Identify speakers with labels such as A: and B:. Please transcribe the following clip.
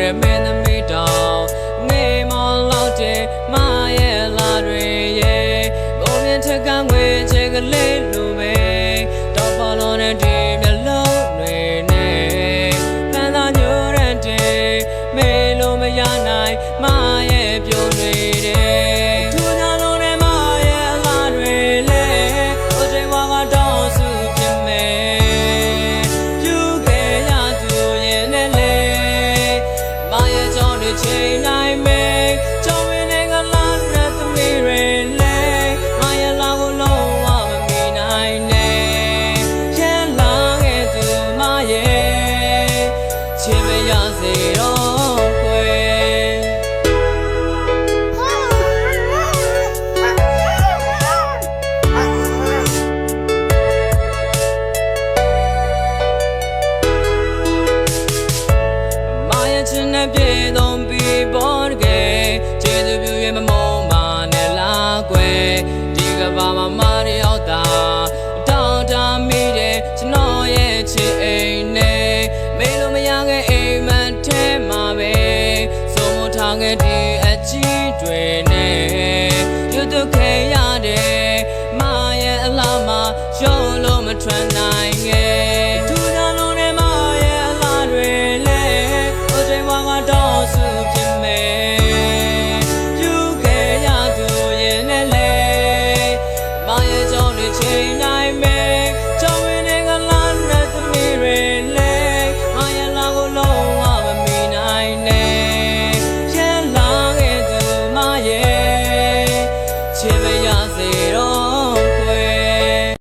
A: တဲ့မင်းသမီးတောင်ငေးမော်လောက်တဲ့မရဲ့လာတွေရဲ့ဘုံမြင့်ထက်ကငွေချေကလေးလိုပဲတော့ပေါ်လို့တဲ့ဒီမျက်လုံးတွေနဲ့ခန္ဓာညိုရတဲ့မေလို့မရနိုင်မရဲ့ပြုံးတွေတဲ့ထူးခြားလို့တဲ့မရဲ့လာတွေလေဟိုချိန်မှာတော့စုပြမယ်ယူခဲ့ရသူရဲ့နဲ့လေမရဲ့ကြောင့်ချိန်နိုင်မယ်ကြောင့်ဝင်ကလာတဲ့သမီးတွေလေမရဲ့လာကိုလုံးဝမမီနိုင်နဲ့ရလာခဲ့သူမရဲ့ချစ်မရစေတော့ကွယ်မရဲ့ချစ်နဲ့ပြေဆုံးပြီးပေါ်ကကျေးဇူးပြုရဲ့မမုန်းပါနဲ့လားကွယ်ဒီကဘာမှာမရရောက်တာတောင်းတမိတဲ့ကျွန်တော်ရဲ့ချစ်အိမ်နဲ့မေလို့မရခဲ့အိမ်မက်ထဲမှာပဲစိုးမိုးထားခဲ့ဒီအချစ်တွေနဲ့ရွတ်ခဲ့ရတဲ့မရဲ့အလားမှာရုံးလို့မထွက်နိုင်